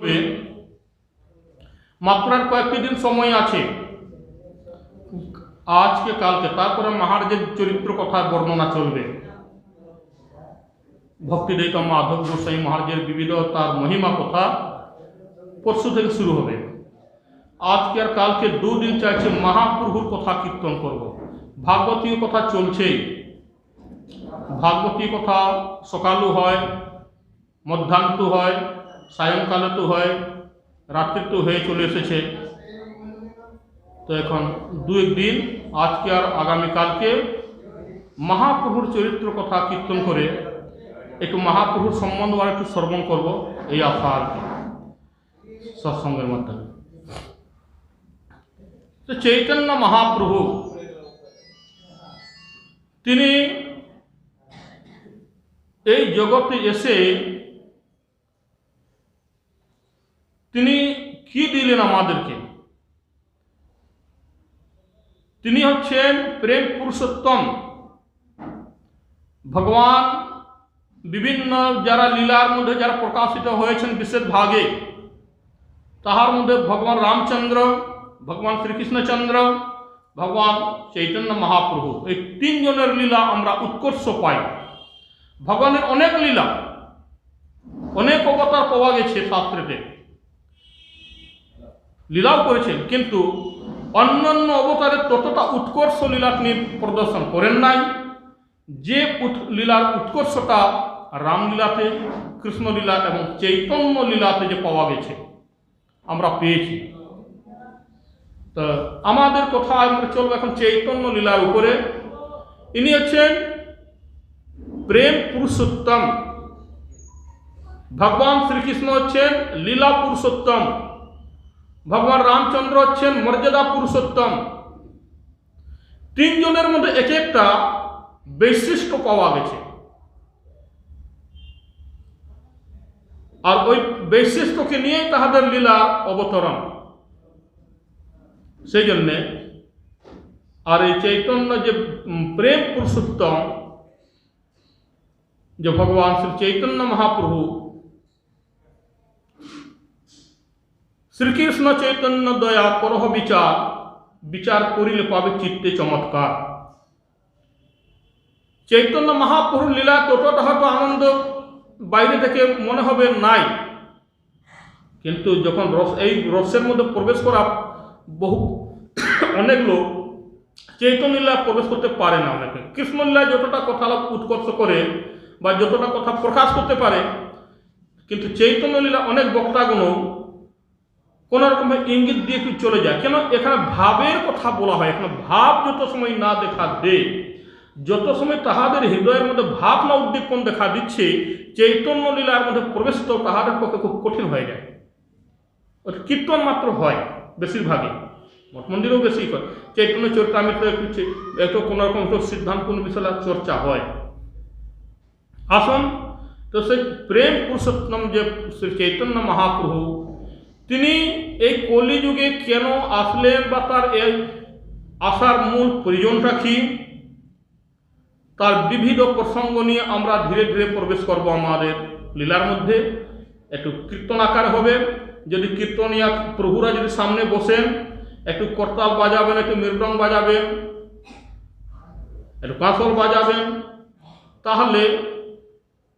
হবে। মাত্র আর কয়েকটি দিন সময় আছে, আজকে কালকে, তারপরে মহারাজের চরিত্র কথা বর্ণনা চলবে। ভক্তিদৈত মাধব গোসাই মহারাজের বিবিধ তার মহিমা কথা পরশু থেকে শুরু হবে। আজকে আর কালকে দুদিন চাইছে মহাপ্রভুর কথা কীর্তন করব। ভাগবতীয় কথা চলছেই। ভাগবতী কথা সকালও হয়, মধ্যাহ্ন হয়, সায়ংকালে তো হয়, রাত্রি তো হয়ে চলে এসেছে। তো এখন দু একদিন, আজকে আর আগামীকালকে মহাপ্রভুর চরিত্র কথা কীর্তন করে একটু মহাপ্রভুর সম্বন্ধ আর একটু শ্রবণ করব, এই আশা আর কি সৎসঙ্গের মাধ্যমে। তো চৈতন্য মহাপ্রভু তিনি এই জগতে এসে তিনি কি দিলেন আমাদেরকে? তিনি হচ্ছেন প্রেম পুরুষোত্তম। ভগবান বিভিন্ন যারা লীলার মধ্যে যারা প্রকাশিত হয়েছেন বিশেষ ভাগে, তাহার মধ্যে ভগবান রামচন্দ্র, ভগবান শ্রীকৃষ্ণচন্দ্র, ভগবান চৈতন্য মহাপ্রভু, এই তিনজনের লীলা আমরা উৎকর্ষ পাই। ভগবানের অনেক লীলা, অনেক অবতার পাওয়া গেছে শাস্ত্রেতে, লীলাও করেছেন, কিন্তু অন্যান্য অবতারের ততটা উৎকর্ষ লীলা তিনি প্রদর্শন করেন নাই। যে লীলার উৎকর্ষতা রামলীলাতে, কৃষ্ণলীলা এবং চৈতন্য লীলাতে যে পাওয়া গেছে, আমরা পেয়েছি। তো আমাদের কথা আমরা চলবে এখন চৈতন্য লীলার উপরে। ইনি হচ্ছেন প্রেম পুরুষোত্তম। ভগবান শ্রীকৃষ্ণ হচ্ছেন লীলা পুরুষোত্তম, ভগবান রামচন্দ্র হচ্ছেন মর্যাদা পুরুষোত্তম। তিনজনের মধ্যে এক একটা বৈশিষ্ট্য পাওয়া গেছে, আর ওই বৈশিষ্ট্যকে নিয়েই তাহাদের লীলা অবতরণ। সেই জন্যে আর এই চৈতন্য যে প্রেম পুরুষোত্তম, যে ভগবান শ্রী চৈতন্য মহাপ্রভু, শ্রীকৃষ্ণ চৈতন্য দয়া করহ বিচার, বিচার করিলে পাবে চিত্তে চমৎকার। চৈতন্য মহাপ্রভুর লীলা ততটা হয়তো আনন্দ বাইরে থেকে মনে হবে নাই, কিন্তু যখন এই রসের মধ্যে প্রবেশ করা বহু অনেক লোক চৈতন্য লীলা প্রবেশ করতে পারে না। অনেকে কৃষ্ণলীলা যতটা কথা উৎকর্ষ করে বা যতটা কথা প্রকাশ করতে পারে, কিন্তু চৈতন্য লীলা অনেক বক্তাগুণ কোন রকম ইঙ্গিত দিয়ে একটু চলে যায়। কেন? এখানে ভাবের কথা বলা হয়। এখানে ভাব যত সময় না দেখা দে, যত সময় তাহাদের হৃদয়ের মধ্যে ভাব না উদ্দীপন দেখা দিচ্ছে, চৈতন্য লীলার মধ্যে প্রবেশ তো তাহাদের পক্ষে খুব কঠিন হয়ে যায়। ওটা কীর্তন মাত্র হয় বেশিরভাগই, মঠ মন্দিরেও বেশি হয়। চৈতন্য চরিতামৃত একটু কোন রকম সিদ্ধান্ত কোন বিষয় চর্চা হয়। আসুন, তো সেই প্রেম পুরুষোত্তম যে শ্রী চৈতন্য মহাপ্রভু, তিনি এই কলিযুগে কেন আসলেন বা তার এই আসার মূল প্রয়োজনটা কি, তার বিবিধ প্রসঙ্গ নিয়ে আমরা ধীরে ধীরে প্রবেশ করব আমাদের লীলার মধ্যে। একটু কীর্তন আকার হবে। যদি কীর্তনিয়া প্রভুরা যদি সামনে বসেন, একটু করতাল বাজাবেন, একটু মৃদঙ্গ বাজাবেন, একটু কাঁসল বাজাবেন, তাহলে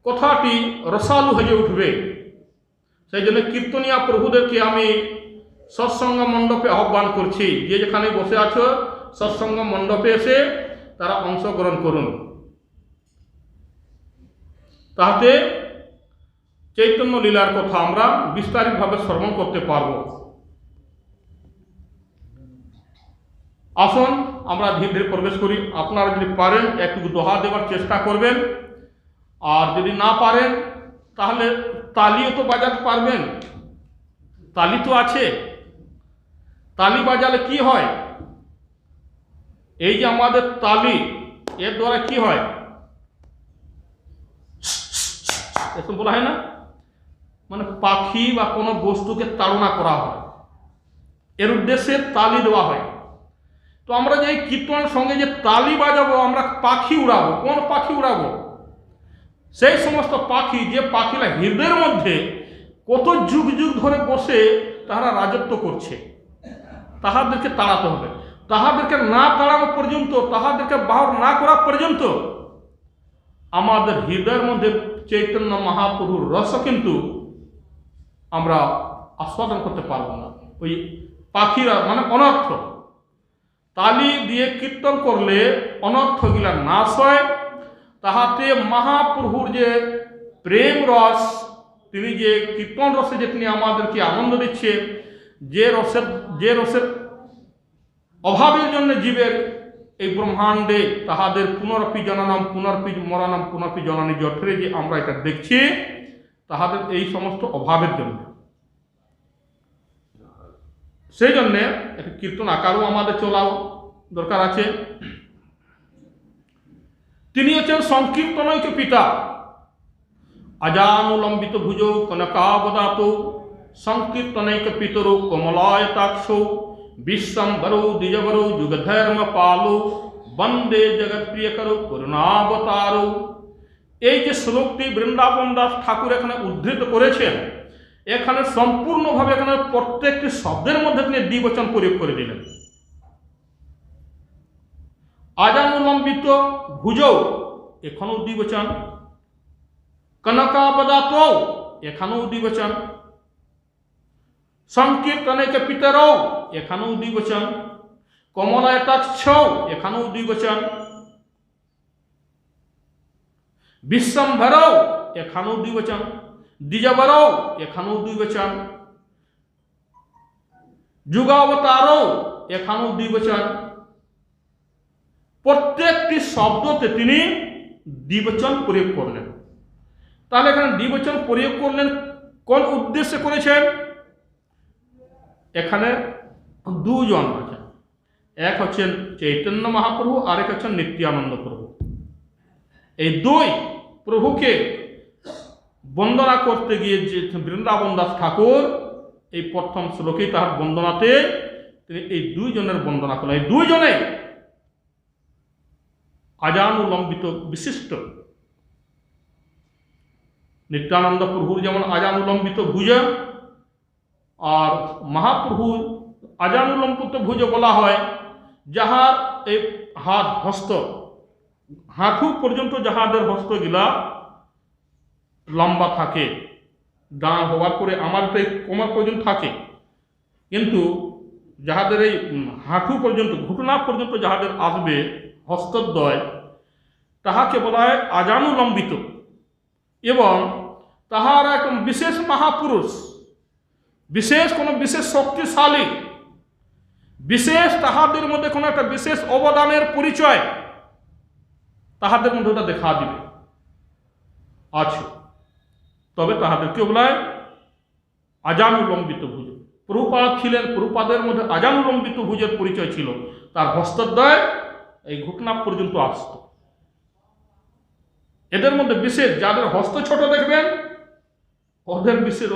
কথাটি রসালু হয়ে উঠবে। সেই জন্য কীর্তনিয়া প্রভুদেরকে আমি সৎসঙ্গ মণ্ডপে আহ্বান করছি, যে যেখানে বসে আছো সৎসঙ্গ মণ্ডপে এসে তারা অংশগ্রহণ করুন, তাতে চৈতন্য লীলার কথা আমরা বিস্তারিতভাবে শ্রবণ করতে পারব। আসুন আমরা ধীরে ধীরে প্রবেশ করি। আপনারা যদি পারেন একটু দোহা দেওয়ার চেষ্টা করবেন, আর যদি না পারেন তাহলে তালিও তো বাজাতে পারবেন। তালি তো আছে, তালি বাজালে কি হয়? এই যে আমাদের তালি, এর দ্বারা কি হয়? এসব বলা হয় না, মানে পাখি বা কোনো বস্তুকে তাড়না করা হয়, এর উদ্দেশ্যে তালি দেওয়া হয়। তো আমরা যে কীর্তনের সঙ্গে যে তালি বাজাবো, আমরা পাখি উড়াবো। কোন পাখি উড়াবো? সেই সমস্ত পাখি যে পাখিরা হৃদয়ের মধ্যে কত যুগ যুগ ধরে বসে তারা রাজত্ব করছে, তাহাদেরকে তাড়াতে হবে। তাহাদেরকে না তাড়ানো পর্যন্ত, তাহাদেরকে বাহর না করা পর্যন্ত আমাদের হৃদয়ের মধ্যে চৈতন্য মহাপ্রভুর রস কিন্তু আমরা আস্বাদন করতে পারবো না। ওই পাখিরা মানে অনর্থ, তালি দিয়ে কীর্তন করলে অনর্থগুলা নাশ হয়। তাহাতে মহাপ্রভুর যে প্রেম রস, তিনি যে কীর্তন রসে যে তিনি আমাদেরকে আনন্দ দিচ্ছে, যে রসের অভাবের জন্য জীবের এই ব্রহ্মাণ্ডে তাহাদের পুনরপি জননম পুনরপি মরণম পুনরপি জননী জঠরে যে আমরা এটা দেখছি, তাহাদের এই সমস্ত অভাবের জন্য। সেই জন্যে একটা কীর্তন আকারও আমাদের চলাও দরকার আছে। তিনি হচ্ছেন সংকীর্তনৈক পিতা। আজানুলম্বিত ভুজ কনকাবদাত সংকীর্তনৈক পিতরো কমলায়তাক্ষ বিশ্বম্বরো দ্বিজবরো যুগধর্ম পালো বন্দে জগৎ প্রিয় করো করুণাবতারো। এই যে শ্লোকটি বৃন্দাবন দাস ঠাকুর এখানে উদ্ধৃত করেছেন, এখানে সম্পূর্ণভাবে এখানে প্রত্যেকটি শব্দের মধ্যে তিনি দ্বিবচন প্রয়োগ করে দিলেন। আজানুলম্বিত ভুজ, এখানেও দ্বিবচন। কনকাবদাত, এখানেও দ্বিবচন। সংকীর্তনৈক পিতরৌ, এখানেও দ্বিবচন। কমলায়তাক্ষ, এখানেও দ্বিবচন। বিশ্বম্ভরৌ, এখানেও দ্বিবচন। দ্বিজবরৌ, এখানেও দ্বিবচন। যুগাবতারৌ, এখানেও দ্বিবচন। প্রত্যেকটি শব্দতে তিনি দ্বিবচন প্রয়োগ করলেন। তাহলে এখানে দ্বিবচন প্রয়োগ করলেন কোন উদ্দেশ্যে করেছেন? এখানে দুজন আছেন, এক হচ্ছেন চৈতন্য মহাপ্রভু, আরেক হচ্ছেন নিত্যানন্দ প্রভু। এই দুই প্রভুকে বন্দনা করতে গিয়ে যে বৃন্দাবন দাস ঠাকুর এই প্রথম শ্লোকে তাহার বন্দনাতে তিনি এই দুইজনের বন্দনা করলেন। এই দুইজনে আজানুলম্বিত বিশিষ্ট। নিত্যানন্দ প্রভুর যেমন আজানুলম্বিত ভুজ, আর মহাপ্রভু আজানুলম্বিত ভুজ বলা হয় যাহার এই হাত হস্ত হাঁটু পর্যন্ত যাহাদের হস্তগিলা লম্বা থাকে, দাঁড় হওয়ার পরে আমাদের কোমর পর্যন্ত থাকে, কিন্তু যাহাদের এই হাঁটু পর্যন্ত ঘুটনা পর্যন্ত যাহাদের আসবে হস্তদ্বয়, তাহাকে বলা হয় আজানুলম্বিত। এবং তাহারা এক বিশেষ মহাপুরুষ, বিশেষ কোনো বিশেষ শক্তিশালী, বিশেষ তাহাদের মধ্যে কোনো একটা বিশেষ অবদানের পরিচয় তাহাদের মধ্যে ওটা দেখা দিবে আছে, তবে তাহাদেরকে বলা হয় আজানুলম্বিত ভুজ। প্রভুপাদ ছিলেন, প্রভুপাদের মধ্যে আজানুলম্বিত ভুজের পরিচয় ছিল, তার হস্তদ্বয় এই ঘটনা পর্যন্ত আসত। এদের মধ্যে বিশেষ যাদের হস্ত ছোট দেখবেন, ওদের বিশেষ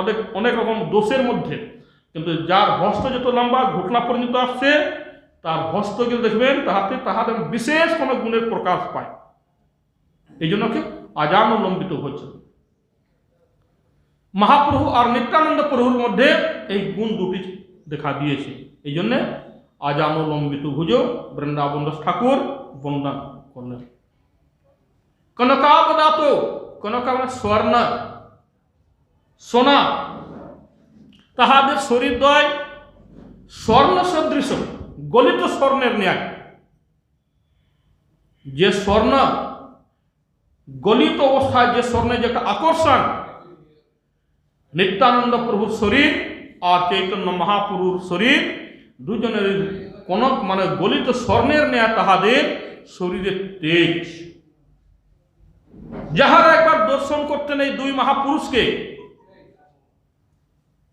ওদের অনেক রকম দোষের মধ্যে, কিন্তু যার হস্ত যত লম্বা ঘটনা পর্যন্ত আসছে, তার হস্তগুলো দেখবেন তাহাদের বিশেষ কোনো গুণের প্রকাশ পায়। এই জন্য কি আজানুলম্বিত হচ্ছে। মহাপ্রভু আর নিত্যানন্দ প্রভুর মধ্যে এই গুণ দুটি দেখা দিয়েছে। এই জন্যে আজানুলম্বিত ভুজ বৃন্দাবন দাস ঠাকুর বন্দন করলেন। কনকাবদাত, কনকা মানে স্বর্ণ, সোনা। তাহাদের শরীরদ্বয় স্বর্ণ সদৃশ, গলিত স্বর্ণের ন্যায়। যে স্বর্ণ গলিত অবস্থায় যে স্বর্ণের যে একটা আকর্ষণ, নিত্যানন্দ প্রভুর শরীর আর চৈতন্য মহাপ্রভুর শরীর দুজনের কনক মানে গলিত স্বর্ণের ন্যায় তাহাদের শরীরের তেজ। যাহারা একবার দর্শন করতেন এই দুই মহাপুরুষকে,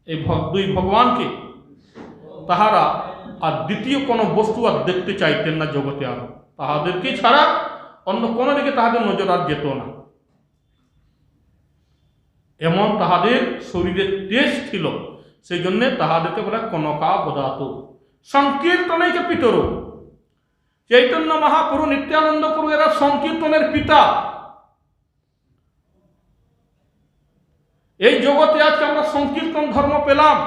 এই দুই ভগবানকে, তাহারা আর দ্বিতীয় কোনো বস্তু আর দেখতে চাইতেন না জগতে, আর তাহাদেরকে ছাড়া অন্য কোনো দিকে তাহাদের নজর আর যেত না। এমন তাহাদের শরীরের তেজ ছিল, সেই জন্য তাহাদেরকে বলে কনকাবদাত। সংকীর্তনৈক পিতর, চৈতন্য মহাপ্রভু নিত্যানন্দ প্রভু এরা সংকীর্তনের পিতা। এই জগতে আজকে আমরা সংকীর্তন ধর্ম পেলাম।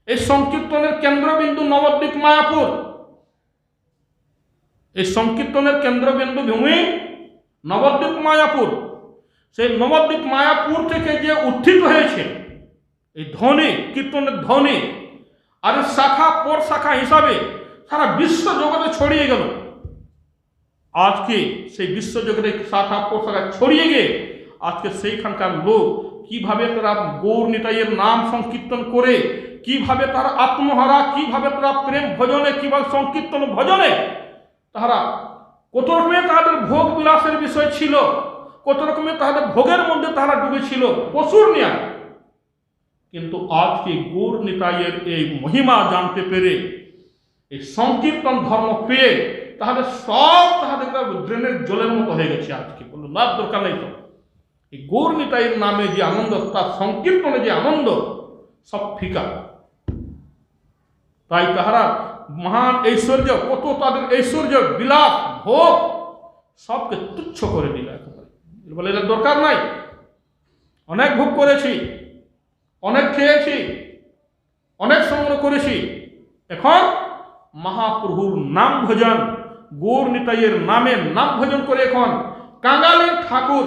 এই সংকীর্তনের কেন্দ্রবিন্দু নবদ্বীপ মায়াপুর। এই সংকীর্তনের কেন্দ্রবিন্দু ভূমি নবদ্বীপ মায়াপুর। সেই নবদ্বীপ মায়াপুর থেকে যে উত্থিত হয়েছে এই ধ্বনি, কীর্তনের ধ্বনি, আর শাখা পর শাখা হিসাবে সারা বিশ্ব জগতে ছড়িয়ে গেল। আজকে সেই বিশ্ব জগতে শাখা পর শাখা ছড়িয়ে গিয়ে আজকে সেইখানকার লোক কিভাবে তারা গৌর নিতাইয়ের নাম সংকীর্তন করে, কিভাবে তারা আত্মহারা, কিভাবে তারা প্রেম ভজনে, কিভাবে সংকীর্তন ভজনে তারা কত রকমের তাদের ভোগ বিলাসের বিষয় ছিল, কত রকমের তাদের ভোগের মধ্যে তারা ডুবেছিল পশুর নিয়ে। কিন্তু আজকে গৌর নিতাইয়ের এই মহিমা জানতে পেরে, এই সংকীর্তন ধর্ম পেয়ে তাহলে সব তাহাদের ড্রেনের জলের মতো হয়ে গেছে। আজকে কোনো লাভ দরকার নেই। তো এই গৌর নিতাইয়ের নামে যে আনন্দ, তার সংকীর্তনে যে আনন্দ, সব ফিকা। তাই তাহারা মহান ঐশ্বর্য, কত তাদের ঐশ্বর্য বিলাস ভোগ সবকে তুচ্ছ করে দিল একেবারে। বলে এর দরকার নাই, অনেক ভোগ করেছি, অনেক খেয়েছি, অনেক সংগ্রহ করেছি, এখন মহাপ্রভুর নাম ভজন, গৌর নিতাইয়ের নামে নাম ভজন করে এখন কাঙালি ঠাকুর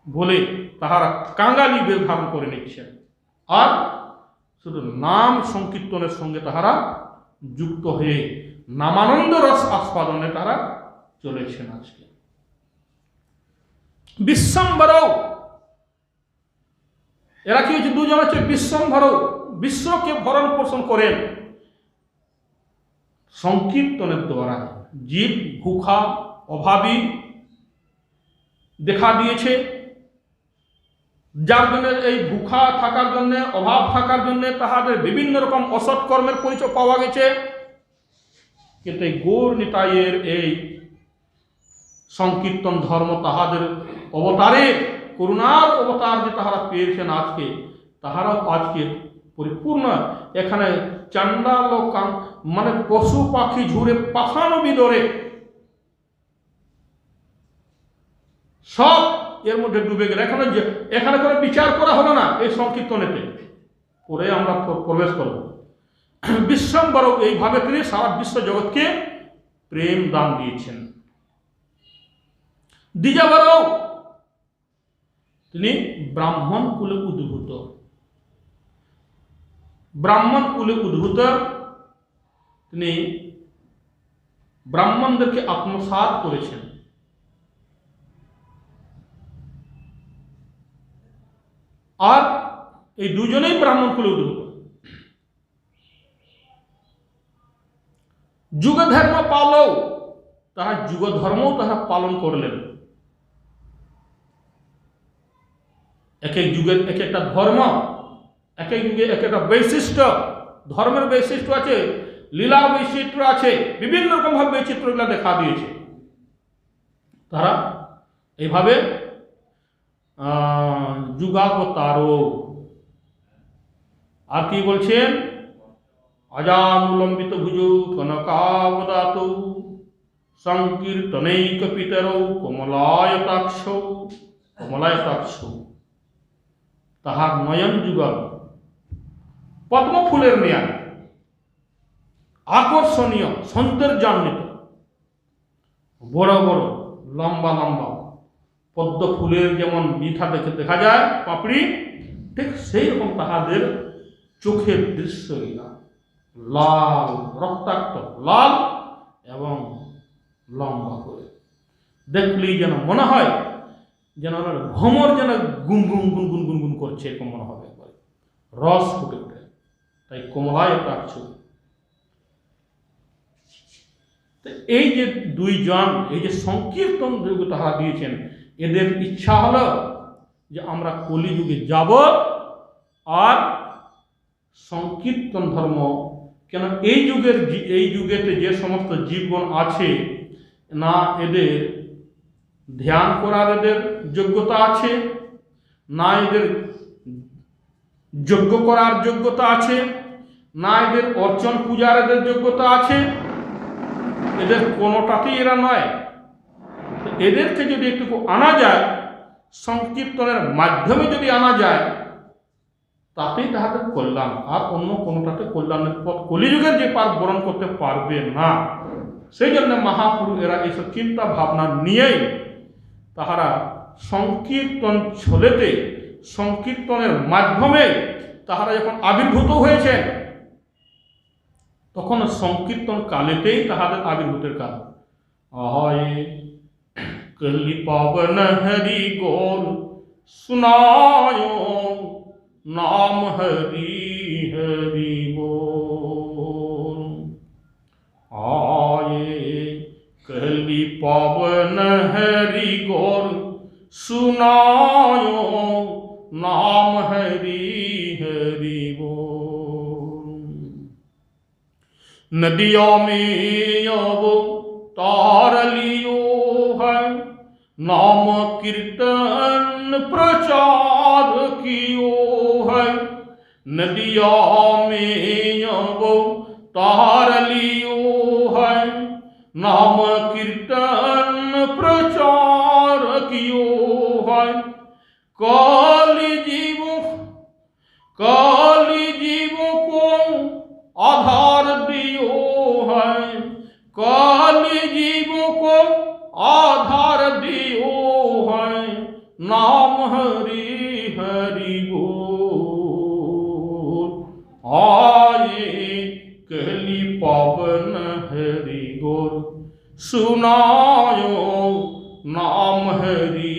বলে তাহারা কাঙালি বেশ ধারণ করে নিচ্ছেন। আর শুধু নাম সংকীর্তনের সঙ্গে তাহারা যুক্ত হয়ে নামানন্দ রস আস্বাদনে তারা চলেছেন। আজকে বিশ্বম্ভরও, এরা কি হচ্ছে, দুজন হচ্ছে বিশ্বম্ভরও, বিশ্বকে ভরণ পোষণ করেন সংকীর্তনের দ্বারা। জীব ভুখা অভাবী দেখা দিয়েছে, যার জন্য এই ভুখা থাকার জন্য, অভাব থাকার জন্য তাহাদের বিভিন্ন রকম অসৎ কর্মের পরিচয় পাওয়া গেছে। কিন্তু এই গৌর নিতাইয়ের এই সংকীর্তন ধর্ম তাহাদের অবতারে, করুণার অবতার যে তাহারা পেয়েছেন আজকে, তাহারাও আজকে পরিপূর্ণ। এখানে চান্ডাল মানে পশু পাখি ঝুড়ে পাখানো বিদরে সব এর মধ্যে ডুবে গেল। এখানে কোনো বিচার করা হলো না এই সংকীর্তনেতে, পরে আমরা প্রবেশ করব। বিশ্বম্বর এইভাবে তিনি সারা বিশ্ব জগৎকে প্রেম দান দিয়েছেন। দ্বিজাবরও তিনি ব্রাহ্মণ কুলে উদ্ভূত, ব্রাহ্মণ কুলে উদ্ভূত তিনি ব্রাহ্মণদেরকে আত্মসাৎ করেছেন। আর এই দুজনেই ব্রাহ্মণ কুলে উদ্ভূত। যুগ ধর্ম পালও, তারা যুগ ধর্মও তারা পালন করলেন। এক এক যুগের এক একটা ধর্ম, এক এক যুগে এক একটা বৈশিষ্ট্য, ধর্মের বৈশিষ্ট্য আছে, লীলার বৈচিত্র্য আছে, বিভিন্ন রকম ভাবে বৈচিত্র্যগুলো দেখা দিয়েছে। তারা এইভাবে যুগাবতারও। আর কি বলছেন, অজানুলম্বিত ভুজৌ কনকাবদাতৌ সংকীর্তনৈক পিতরৌ কমলায়তাক্ষৌ, কমলায়তাক্ষৌ। তাহার নয়ন যুগল পদ্ম ফুলের নেয়া, আকর্ষণীয় সৌন্দর্যান্বিত, বড় বড় লম্বা লম্বা পদ্ম ফুলের যেমন মিঠা দেখে দেখা যায় পাপড়ি, ঠিক সেই রকম তাহাদের চোখের দৃশ্য লাল, রক্তাক্ত লাল এবং লম্বা করে দেখলেই যেন মনে হয় যেন ভ্রমর যেন গুনগুন গুনগুন গুনগুন করছে, এরকম মনে হবে, একবার রস ফুটে ওঠে। তাই কমলায় তাচ্ছু। এই যে দুইজন, এই যে সংকীর্তন তাহারা দিয়েছেন, এদের ইচ্ছা হলো যে আমরা কলিযুগে যাব আর সংকীর্তন ধর্ম, কেন এই যুগেতে যে সমস্ত জীবগণ আছে না, এদের ধ্যান করার এদের যোগ্যতা আছে না, এদের যজ্ঞ করার যোগ্যতা আছে না, এদের অর্চন পূজার এদের যোগ্যতা আছে, এদের কোনোটাতেই এরা নয়। এদেরকে যদি একটু আনা যায় সংকীর্তনের মাধ্যমে যদি আনা যায় তাতেই তাহাদের কল্যাণ, আর অন্য কোনোটাতে কল্যাণের পথ কলিযুগের যে পার বরণ করতে পারবে না। সেই জন্য মহাপুরুষ এরা এইসব চিন্তা ভাবনা নিয়েই তাহারা সংকীর্তন ছলেতে, সংকীর্তনের মাধ্যমে তাহারা যখন আবির্ভূত হয়েছেন তখন সংকীর্তন কালেতেই তাহাদের আবির্ভূতের কাল। আহায়ে কলি পাবন হরি গোর সুনায় নাম হরি হরি बोल। आये कली पावन हरि गोर सुनायो नाम हरि हरि बोल। नदियों में अब तार लियो है, नाम कीर्तन प्रचार कियो है। नदियों में अब तार लियो है, नाम कीर्तन प्रचार कियो है। काली जीवों को आधार दियो है, काली जीवों को आधार दियो है। नाम हरि हरि बोल। आये कली पावन हरि गोर सुनायो नाम हरि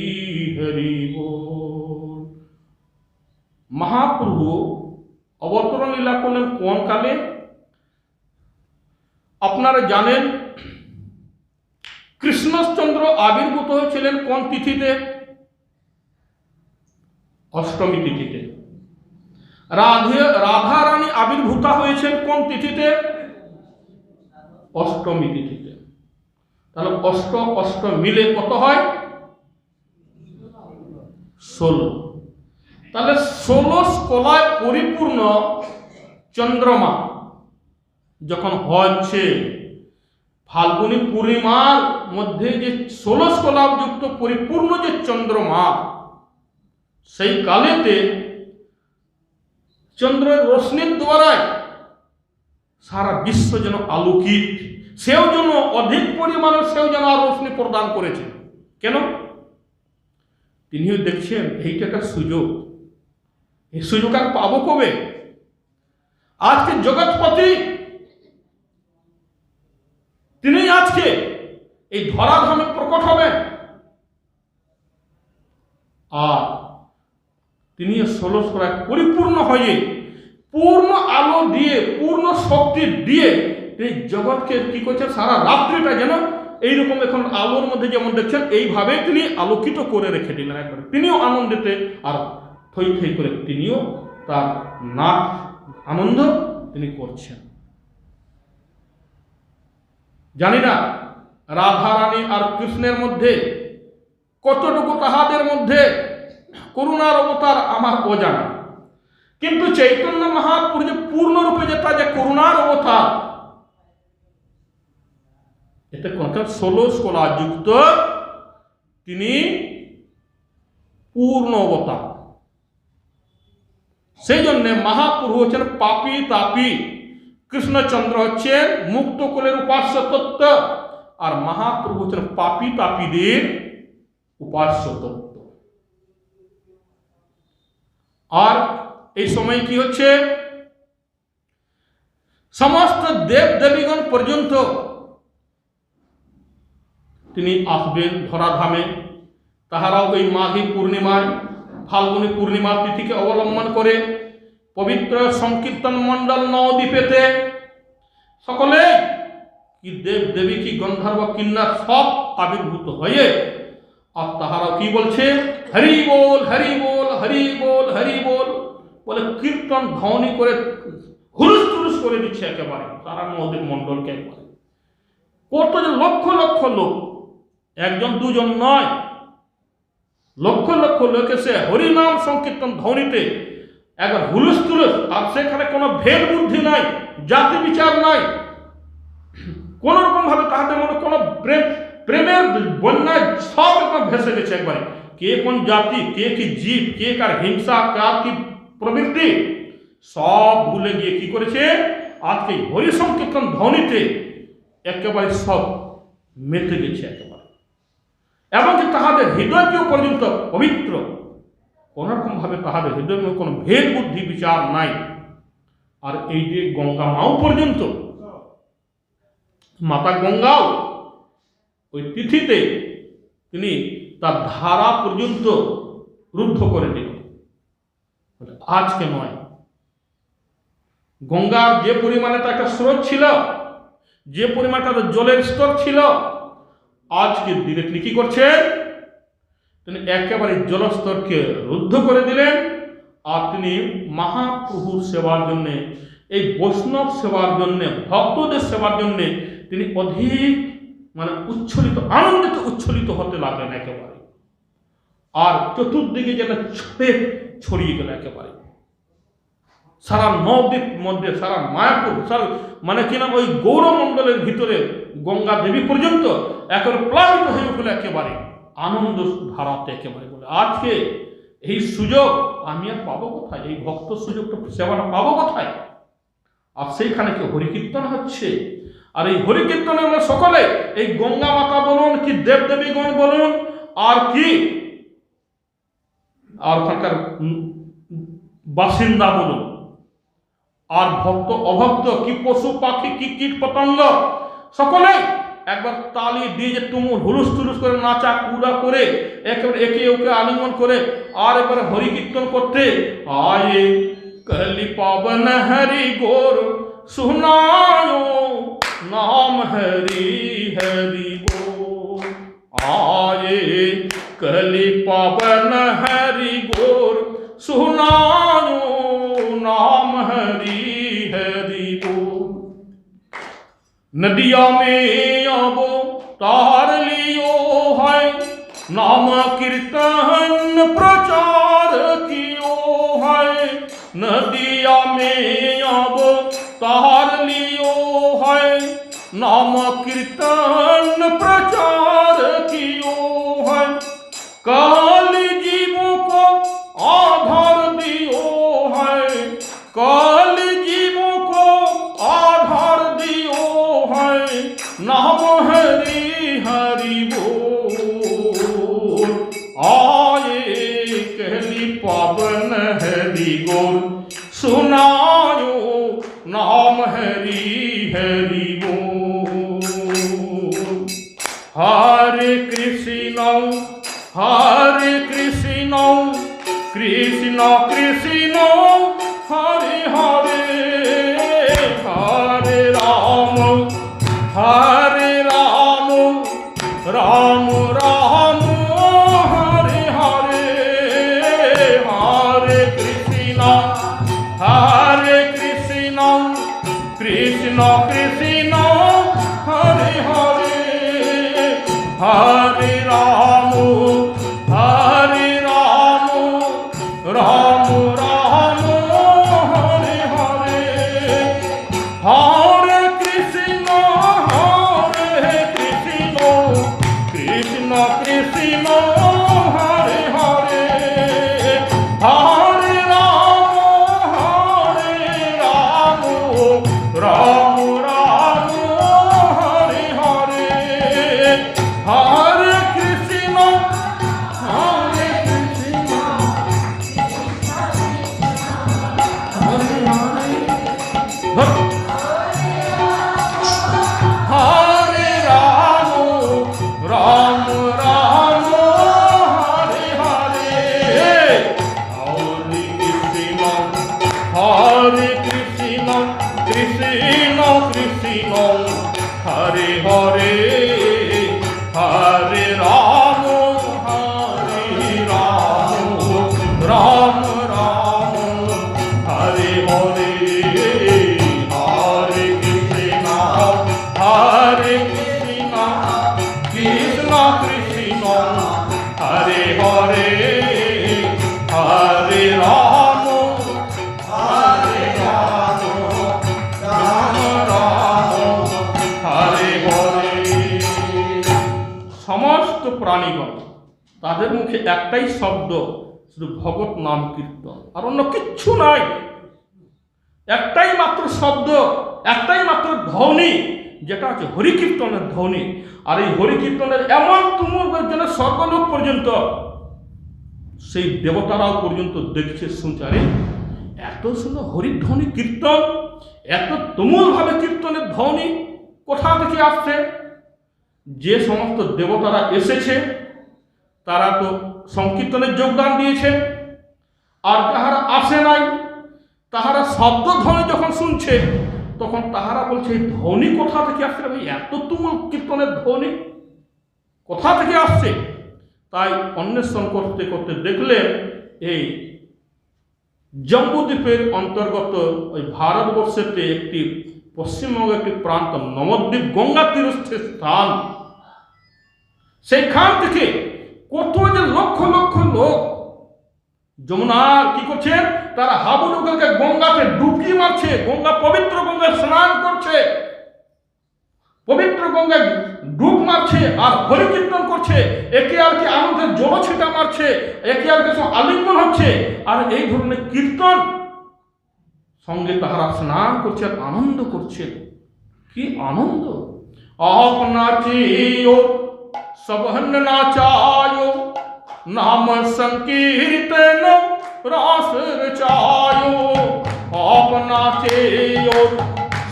हरि बोल। महाप्रभु অবতরণ লীলা করলেন কোন কালে? আপনারা জানেন কৃষ্ণচন্দ্র আবির্ভূত হয়েছিলেন কোন তিথিতে? অষ্টমী তিথিতে। রাধা রানী আবির্ভূতা হয়েছেন কোন তিথিতে? অষ্টমী তিথিতে। তাহলে অষ্ট মিলে কত হয়? 16। তাহলে 16 স্কলায় পরিপূর্ণ চন্দ্রমা যখন হচ্ছে, ফাল্গুনী পূর্ণিমার মধ্যে যে 16 স্কলাযুক্ত পরিপূর্ণ যে চন্দ্রমা, সেই কালেতে চন্দ্রের রশ্মির দ্বারায় সারা বিশ্ব যেন আলোকিত, সেও যেন অধিক পরিমাণে সেও যেন আর রশ্মি প্রদান করেছে। কেন? তিনিও দেখছেন এইটা একটা সুযোগ, এই সুযোগ আর পাবো কবে? আজকে জগৎপতি তিনি আজকে এই ধরাধামে প্রকট হবেন, আর তিনি 16 স্কলায় পরিপূর্ণ হয়ে পূর্ণ আলো দিয়ে, পূর্ণ শক্তি দিয়ে এই জগৎকে কি করছে, সারা রাত্রিটা যেন এইরকম এখন আলোর মধ্যে যেমন দেখছেন এইভাবে তিনি আলোকিত করে রেখে দিলেন একবারে। তিনিও আনন্দিতে আর থই থই করে তিনিও তার নাচ আনন্দ তিনি করছেন। জানি না রাধা রানী আর কৃষ্ণের মধ্যে কতটুকু তাহাদের মধ্যে করুণার অবতার আমার অজানা, কিন্তু চৈতন্য মহাপুরুষ যে পূর্ণরূপে যেটা যে করুণার অবতার, এতে কোন 16 স্কলা যুক্ত তিনি পূর্ণ অবতার। সেই জন্য মহাপ্রভু হচ্ছেন পাপী তাপী, কৃষ্ণচন্দ্র হচ্ছেন মুক্ত কুলের উপাস্য তত্ত্ব, আর মহাপ্রভু হচ্ছেন পাপী তাপীদের উপাস্য তত্ত্ব। আর এই সময় কি হচ্ছে, সমস্ত দেব দেবীগণ পর্যন্ত তিনি আসবেন ধরাধামে। তাহারাও এই মাঘী পূর্ণিমায়, ফাল্গুনী পূর্ণিমা তিথিকে অবলম্বন করে পবিত্র সংকীর্তন মণ্ডল নবদ্বীপেতে সকলে কি দেব দেবী কি গন্ধর্ব কিন্নার সব আবির্ভূত হয়ে, আর তাহারাও কি বলছে, হরি বল হরি বল হরি বল হরি বল বলে কীর্তন ধ্বনি করে হুলুস তুলুস করে দিচ্ছে একেবারে সারা নবদ্বীপ মণ্ডলকে। একবারে কত যে লক্ষ লক্ষ লোক, একজন দুজন নয়, লক্ষ লক্ষ লোক এসে হরিনাম সংকীর্তন ধ্বনিতে একবার হুলুস তুলুস, আর সেখানে কোনো ভেদ বুদ্ধি নাই, জাতি বিচার নাই, কোন রকম ভাবে তাহাদের মনে কোনো প্রেমের বন্যায় সব একবার ভেসে গেছে একবারে। কে কোন জাতি, কে কি জীব, কে কার হিংসা, কার কি প্রবৃত্তি, সব ভুলে গিয়ে কি করেছে, আজকে হরি সংকীর্তন ধ্বনিতে একেবারে সব মেতে গেছে একেবারে, এমনকি তাহাদের হৃদয়কেও পর্যন্ত পবিত্র, কোনোরকম ভাবে তাহাদের হৃদয়ের মধ্যে কোনো ভেদ বুদ্ধি বিচার নাই। আর এই যে গঙ্গা মাও পর্যন্ত, মাতা গঙ্গাও ওই তিথিতে তিনি তার ধারা পর্যন্ত রুদ্ধ করে দিল। আজকে নয়, গঙ্গার যে পরিমাণে তার একটা স্রোত ছিল, যে পরিমাণে তাদের জলের স্তর ছিল, আজকে দিনে তিনি কি করছেন, তিনি একেবারে জলস্তরকে রুদ্ধ করে দিলেন। আর তিনি মহাপ্রভুর সেবার জন্যে, এই বৈষ্ণব সেবার জন্যে, ভক্তদের সেবার জন্যে তিনি অধিক উচ্ছ্বলিত, আনন্দিত উচ্ছ্বলিত হতে লাগলেন একেবারে। আর চতুর্দিকে যেন ছড়িয়ে গেল একেবারে, সারা নবদ্বীপ মধ্যে, সারা মায়াপুর, সারা ওই গৌরমণ্ডলের ভিতরে গঙ্গা দেবী পর্যন্ত একেবারে প্লাবিত হয়ে উঠল একেবারে আনন্দ ধারাতে একেবারে। বলে আজকে এই সুযোগ আমি আর পাবো কোথায়, এই ভক্ত সুযোগটা, সেবাটা পাবো কোথায়? আর সেইখানে কি হরিকীর্তন হচ্ছে। আর এই হরিকীর্তনে আমরা সকলে, এই গঙ্গা মাতা বলুন, কি দেবদেবীগণ বলুন, আর কি আর ওখানকার বাসিন্দা বলুন, আর ভক্ত অভক্ত, কি পশু পাখি, কি কীট পতঙ্গ, সকলে একবার তালি দিয়ে যে তুমুল হুলুস তুলুস করে নাচা কুড়া করে একেবারে একে ওকে আলিঙ্গন করে আর একবারে হরিকীর্তন করতে, আয়ে কলি পাবন হরি গোর सुनायो नाम हरि हरि बोल, आए कलि पावन हरि गोर सुनायो नाम हरि हरि बोल। नदिया में अब तार लियो है, नाम कीर्तन प्रचार कियो है। नदिया में अब तार लियो है, नाम कीर्तन प्रचार कियो है। काल जीवों को आधार दियो है, काल जीवों को आधार दियो है। नाम हरि हरि बोल, आए कहली पावन हरि गोर सुनायो नाम हरि हरि बोल। हरे कृष्ण कृष्ण कृष्ण हरे हरे, हरे राम राम राम हरे हरे। हरे कृष्ण कृष्ण कृष्ण हरे हरे, हरे राम राम राम हरे हरे। हरे कृष्ण कृष्ण कृष्ण हरे हरे, हरे राम राम राम हरे हरे। हरे कृष्ण हरे राम राम राम हरे हरे। हरे कृष्ण कृष्ण कृष्ण हरे हरे, हरे राम राम राम हरे हरे। हरे कृष्ण कृष्ण कृष्ण हरे हरे, हरे राम राम राम हरे हरे। समस्त प्राणीगण তাদের মুখে একটাই শব্দ, শুধু ভগৎ নাম কীর্তন, আর অন্য কিচ্ছু নাই। একটাই মাত্র শব্দ, একটাই মাত্র ধ্বনি, যেটা হচ্ছে হরিকীর্তনের ধ্বনি। আর এই হরিকীর্তনের এমন তুমুল যেন স্বর্গলোক পর্যন্ত, সেই দেবতারাও পর্যন্ত দেখছে, শুনছে, আরে এত সুন্দর হরিধ্বনি কীর্তন, এত তুমুলভাবে কীর্তনের ধ্বনি কোথা থেকে আসছে? যে সমস্ত দেবতারা এসেছে তারা তো সংকীর্তনে যোগদান দিয়েছে, আর যাহারা আসে নাই তাহারা শব্দ ধ্বনি যখন শুনছে তখন তাহারা বলছে এই ধ্বনি কোথা থেকে আসছে? ভাই, এত তুমুল কীর্তনের ধ্বনি কোথা থেকে আসছে? তাই অন্বেষণ করতে করতে দেখলেন এই জম্বুদ্বীপের অন্তর্গত ওই ভারতবর্ষেতে একটি পশ্চিমবঙ্গের একটি প্রান্ত নবদ্বীপ, গঙ্গা তীরস্থ স্থান, সেইখান থেকে কত যে লক্ষ লক্ষ লোক যমুনার কি করছে, তারা হাবুডুবুকে গঙ্গাতে ডুবকি মারছে, গঙ্গা পবিত্র গঙ্গায় স্নান করছে, পবিত্র গঙ্গায় ডুব মারছে আর হরিকীর্তন করছে, একে আর কি আনন্দের জলছিটা মারছে, একে আর কে আলিঙ্গন হচ্ছে, আর এই ধরনের কীর্তন সঙ্গে তাহারা স্নান করছে আর আনন্দ করছে। কি আনন্দ! आप नाचियो सबहन नाचायो, नाम संकीर्तन रास रचायो। आप नाचियो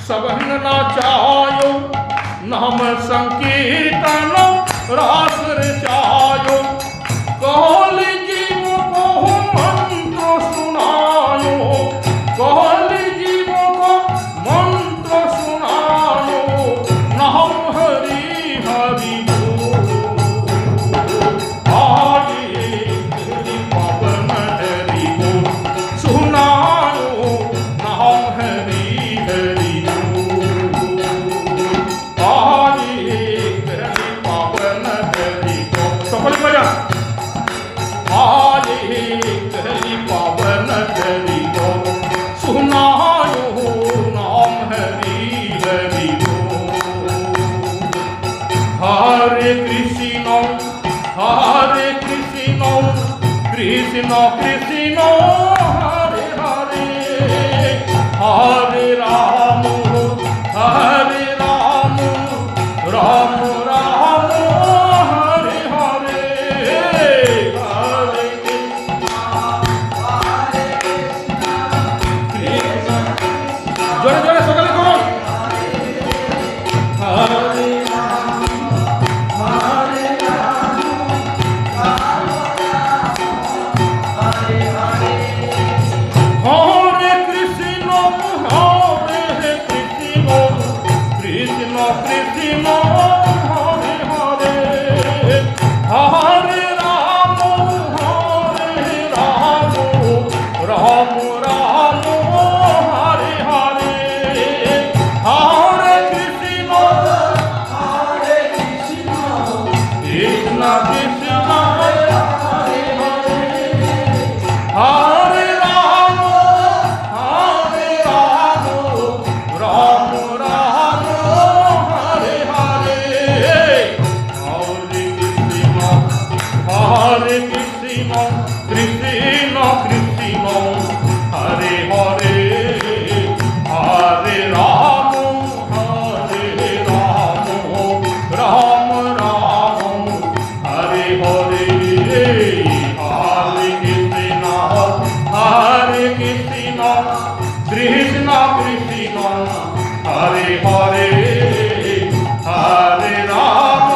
सबहन नाचायो, नाम संकीर्तन रास रचायो। कहल जीव को मंत्र सुनायो, कहल जीव को मंत्र सुनायो। नाम हरि हरि बोल, आये हरि पवन हरि बोल सुनायो। नाम हरि हरि बोल, आये हरि पवन हरि बोल। সকলে বলা, आये हरि पवन हरि बोल सुनायो। नाम हरि हरि बोल। हरे कृष्ण कृष्ण कृष्ण हरे हरे, हरे राम राम राम हरे हरे। हरे कृष्ण, জোরে জোরে সকালে করুন। হরে हरे कृष्ण कृष्ण कृष्ण हरे हरे, हरे राम राम राम हरे हरे। हरे कृष्ण कृष्ण कृष्ण हरे हरे, हरे राम राम राम हरे हरे। हरे कृष्ण कृष्ण कृष्ण हरे हरे, हरे राम राम राम हरे हरे। हरे कृष्ण कृष्ण कृष्ण हरे हरे, हरे राम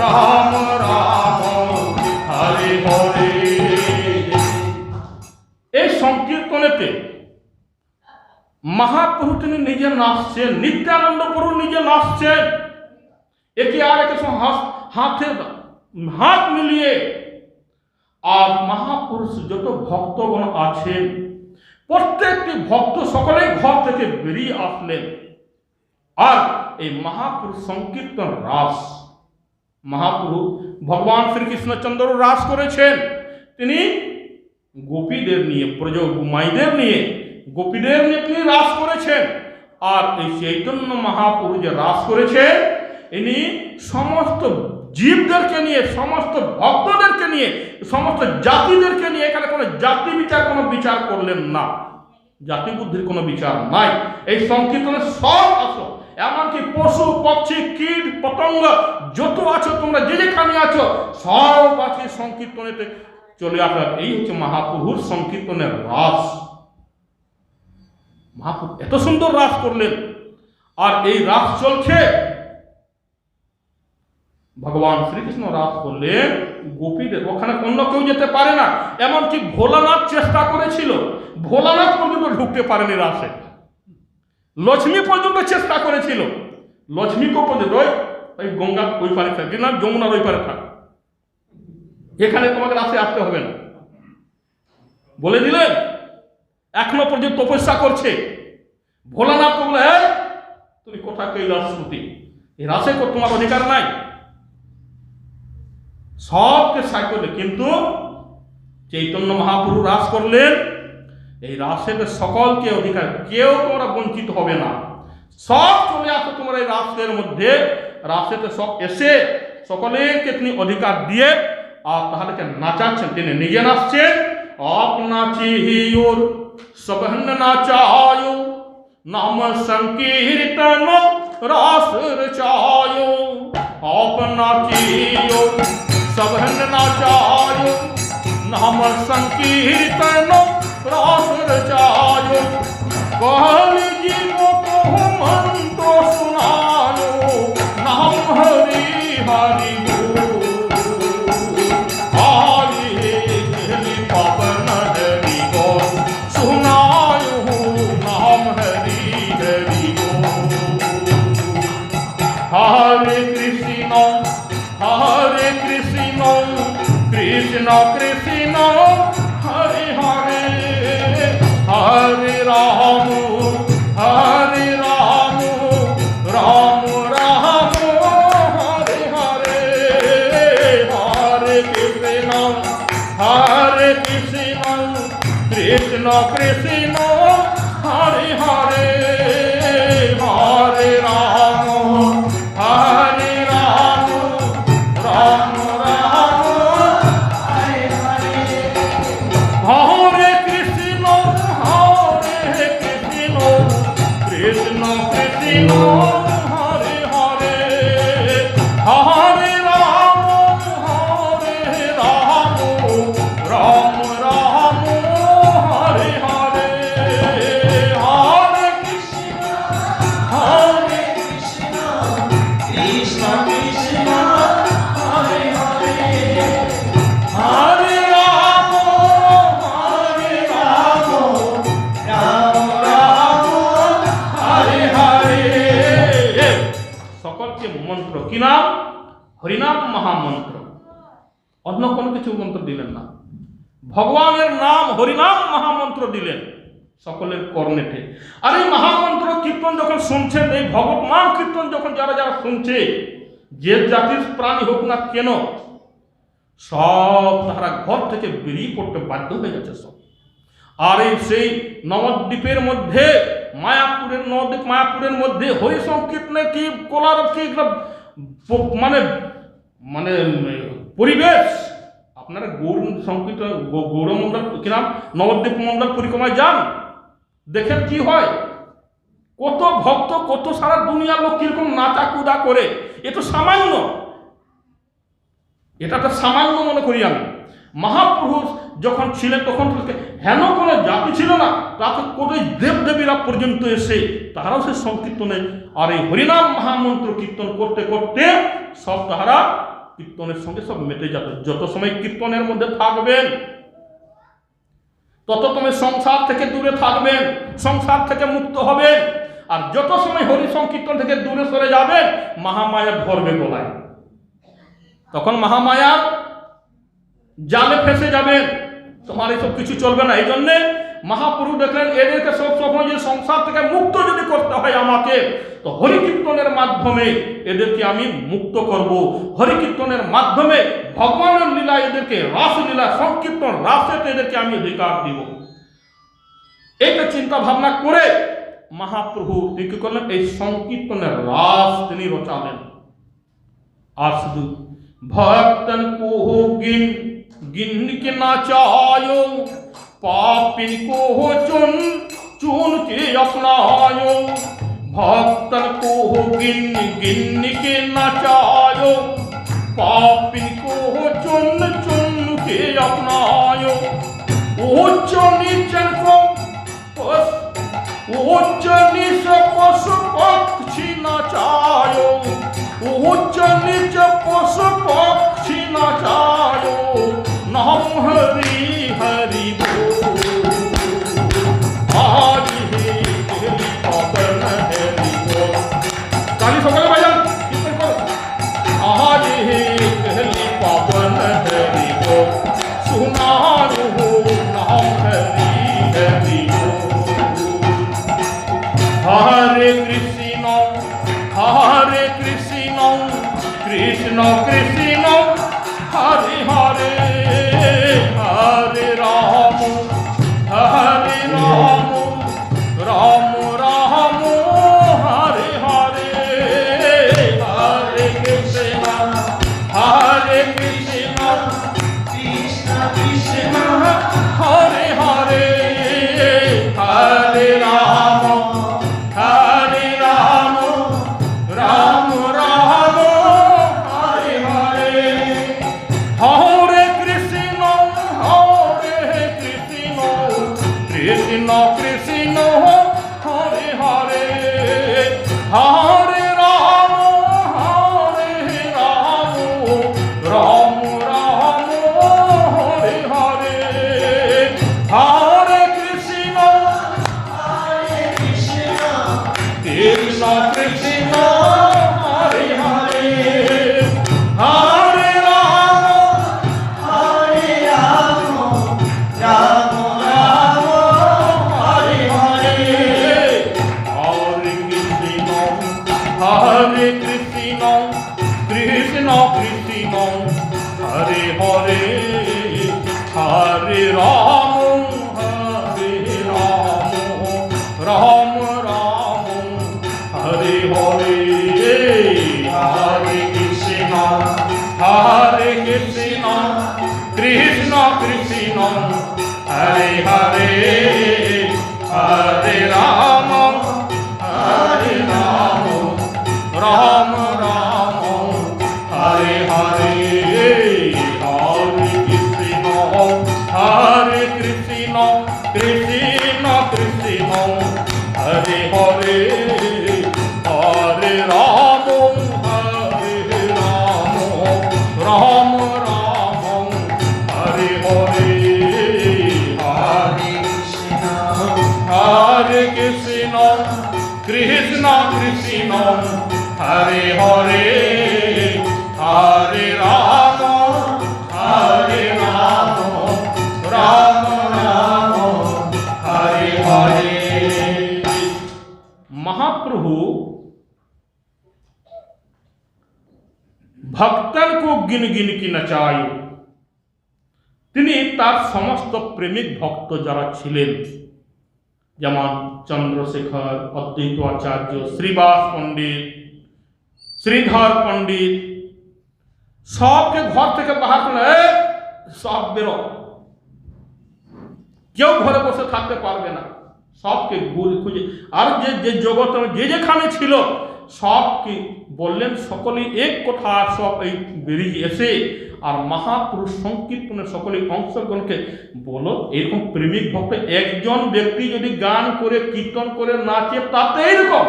राम राम हरे हरे। এই সংকীর্তনেতে মহাপ্রভু তিনি নিজে নাচছেন, নিত্যানন্দ প্রভু নিজে নাচছেন, একে আর একে হাতে হাত মিলিয়ে। আর মহাপুরুষ যত ভক্তগণ আছেন প্রত্যেকটি ভক্ত সকলেই ঘর থেকে বেরিয়ে আসলেন। আর এই মহাপুরুষ সংকীর্তন রাস, মহাপ্রভু ভগবান শ্রীকৃষ্ণচন্দ্র রাস করেছেন। তিনি গোপীদের নিয়ে, ব্রজ মাইদের নিয়ে, গোপীদের নিয়ে তিনি রাস করেছেন। আর এই চৈতন্য মহাপ্রভু যে রাস করেছেন, ইনি সমস্ত জীবদেরকে নিয়ে, সমস্ত ভক্তদেরকে নিয়ে, সমস্ত জাতিদেরকে নিয়ে, এখানে কোনো জাতি বিচার, কোনো বিচার করলেন না, জাতি বুদ্ধির কোনো বিচার নাই। এই সংকীর্তনে সব আসো, এমনকি পশু পক্ষী কীট পতঙ্গ যত আছো, তোমরা যে যেখানে আছো সব আছে সংকীর্তনেতে চলে আসার। এই হচ্ছে মহাপ্রভুর সংকীর্তনের রাস। মহাপ্রভু এত সুন্দর রাস করলেন, আর এই রাস চলছে। ভগবান শ্রীকৃষ্ণ রাস করলেন গোপীদের, ওখানে অন্য কেউ যেতে পারে না। এমনকি ভোলানাথ চেষ্টা করেছিল, ভোলানাথ পর্যন্ত ঢুকতে পারেনি রাসে। লক্ষ্মী পর্যন্ত চেষ্টা করেছিল, লক্ষ্মীকেও পর্যন্ত ওই গঙ্গা ওই পারে থাকে না, যমুনার ওই পারে থাক, এখানে তোমাকে রাসে আসতে হবে না বলে দিলেন। এখনো পর্যন্ত তপস্যা করছে। ভোলানাথ বলে, তুমি কোথায় কৈলাস শ্রুতি, এই রাসে তোমার অধিকার নাই, সবকে সাই করলে। কিন্তু চৈতন্য মহাপ্রভু রাস করলেন, এই রাসের সকলকে অধিকার, কেউ তোমরা বঞ্চিত হবে না, সব চলে আসো তোমরা এই রাসের মধ্যে। রাসেতে সব এসে সকলেকে তিনি অধিকার দিয়ে আর তাহলে নাচাচ্ছেন, তিনি নিজে নাচছেন। आप नाचियोर सबहन नाचायो, नाम संकीर्तन रास रचायो। आप नाचियो सबहन नाचायो, नाम संकीर्तन रास रचायो। कहली जीवो को मंत्र सुनायो, नाम हरि हरि कृष्ण कृष्ण हरे हरे, हरे राम राम राम हरे हरे। हरे कृष्ण कृष्ण कृष्ण हरे हरे, हरे राम राम राम हरे हरे। हरे कृष्ण कृष्ण कृष्ण हरे हरे, हरे राम राम राम हरे हरे। हरे कृष्ण कृष्ण कृष्ण हरे हरे, हरे राम राम हरे हरे। সকলকে মন্ত্র কি নাম? হরিনাম মহামন্ত্র। অন্য কোনো কিছু মন্ত্র দিলেন না, ভগবানের নাম হরিনাম মহামন্ত্র দিলেন সকলের কর্ণেতে। আর এই মহামন্ত্র কীর্তন যখন শুনছেন, এই ভগবান কীর্তন যখন যারা যারা শুনছে, যে জাতির প্রাণী হোক না কেন, সব তারা ঘর থেকে বেরিয়ে পড়তে বাধ্য হয়ে যাচ্ছে সব। আর এই সেই নবদ্বীপের মধ্যে, নবদ্বীপ মায়াপুরের মধ্যে হরি সংকীর্তনে কি কোলার কি মানে মানে পরিবেশ। আপনারা গৌর সংকীর্তন, গৌরমণ্ডল কি নাম, নবদ্বীপ মণ্ডল পরিক্রমায় যান, দেখেন কি হয়, কত ভক্ত, কত সারা দুনিয়ার লোক কিরকম নাচা কুদা করে। এ তো সামান্য, এটা তো সামান্য মনে করি আমি। মহাপ্রভু যখন ছিলেন তখন হেন কোনো জাতি ছিল না, তাতে কত দেবদেবীরা পর্যন্ত এসে তাহারাও সে সংকীর্তনে আর এই হরিনাম মহামন্ত্র কীর্তন করতে করতে সব তাহারা কীর্তনের সঙ্গে সব মেতে যেত। যত সময় কীর্তনের মধ্যে থাকবেন তত তুমি সংসার থেকে দূরে থাকবেন, সংসার থেকে মুক্ত হবেন। আর যত সময় হরি সংকীর্তন থেকে দূরে সরে যাবেন, মহামায়া ধরবে গলায়, তখন মহামায়ার জালে ফেসে যাবেন, তোমার এইসব কিছু চলবে না। এই জন্যে মহাপ্রভু দেখলেন এদেরকে সব সময় যে সংসার থেকে মুক্ত যদি করতে হয় আমাকে, তো হরিকীর্তনের মাধ্যমে এদেরকে আমি মুক্ত করব। হরিকীর্তনের মাধ্যমে ভগবানের লীলা, এদেরকে রাসলীলা সংকীর্তন রাসেতে এদেরকে আমি অধিকার দিব। এইটা চিন্তা ভাবনা করে মহাপ্রভু তিনি কি করলেন, এই সংকীর্তনের রাস তিনি রচালেন। আর শুধু भक्तन को हो गिन गिन के नाचायो, पापिन को हो चुन चुन के अपनायो। भक्तन को हो गिन गिन के नाचायो, पापिन को हो चुन चुन के अपनायो। उच्च नीचन को उच्च नीच पशु पक्षी नाचायो, उच्च नीच पशु पक्षी नाचायो। नाम हरि हरि बोल, आज हे दिली पावन हरि बोल। ताली সকলে ভাইজান কীর্তন করো। आज हे दिली पावन हरि बोल, सुनारो नाम हरि हरि बोल। हरे कृष्ण कृष्ण कृष्ण हरे हरे, हरे राम राम राम हरे हरे। हरे कृष्ण कृष्ण कृष्ण हरे हरे, हरे राम राम राम हरे हरे। हरे कृष्ण कृष्ण कृष्ण हरे हरे, हरे राम राम राम हरे हरे। हरे कृष्ण कृष्ण कृष्ण हरे हरे, हरे राम राम राम हरे हरे। हरे कृष्ण कृष्ण कृष्ण हरे हरे, हरे राम राम राम हरे हरे। हरे कृष्ण कृष्ण कृष्ण हरे हरे, हरे राम राम राम हरे हरे। हरे कृष्ण कृष्ण कृष्ण हरे हरे, हरे राम राम राम हरे हरे। हरे कृष्ण कृष्ण कृष्ण हरे हरे, हरे राम राम राम हरे हरे। महाप्रभु भक्तन को गिन गिन की नचायो। তিনি তার সমস্ত প্রেমিক ভক্ত যারা ছিলেন, যেমন চন্দ্রশেখর, অদ্বৈত আচার্য, শ্রীবাস পণ্ডিত, শ্রীধর পণ্ডিত, সবকে ঘর থেকে বাহার করে সব বেরো, কেউ ঘরে বসে থাকতে পারবে না, সবকে খুঁজে। আর যে জগৎ যে যেখানে ছিল সবকে বললেন, সকলেই এক কথা সব এই বেরিয়ে এসে আর মহাপুরুষ সংকীর্তনের সকলে অংশগ্রহণকে বলো। এরকম প্রেমিক ভক্ত একজন ব্যক্তি যদি গান করে কীর্তন করে নাচে তাতে এরকম,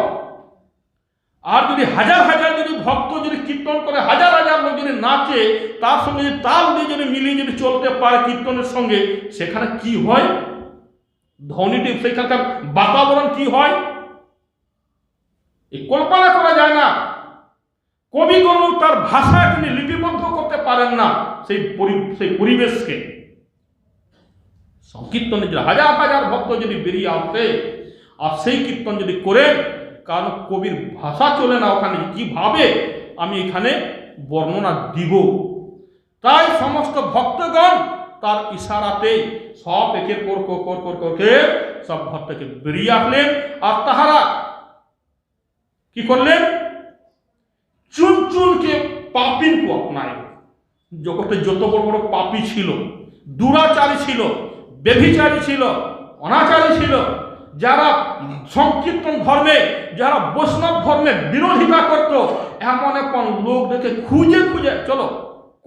আর যদি হাজার হাজার যদি ভক্ত যদি কীর্তন করে, হাজার হাজার লোক যদি নাচে, তার সঙ্গে যদি তাল দিয়ে যদি মিলিয়ে যদি চলতে পারে কীর্তনের সঙ্গে, সেখানে কি হয় ধ্বনিটি, সেখানকার বাতাবরণ কি হয় এই কল্পনা করা যায় না। কবিগুরু তার ভাষা তিনি লিপিবদ্ধ করতে পারেন না সেই পরিবেশকে। সংকীর্তনে যদি হাজার হাজার ভক্ত যদি বেরিয়ে আসে আর সেই কীর্তন যদি করে, কারণ কবির ভাষা চলে না ওখানে, কিভাবে আমি এখানে বর্ণনা দিব। তাই সমস্ত ভক্তগণ তার ইশারাতে সব একের পর করে সব ঘর থেকে বেরিয়ে আসলেন। আর তাহারা কি করলেন, चुन चुन के पापिन को अपनाए। জগতে যত বড় বড় পাপী ছিল, দুরাচারী ছিল, ব্যভিচারী ছিল, অনাচারী ছিল, যারা সংকীর্তন ধর্মে, যারা বৈষ্ণব ধর্মের বিরোধিতা করত, এমন এমন লোক দেখে খুঁজে খুঁজে চলো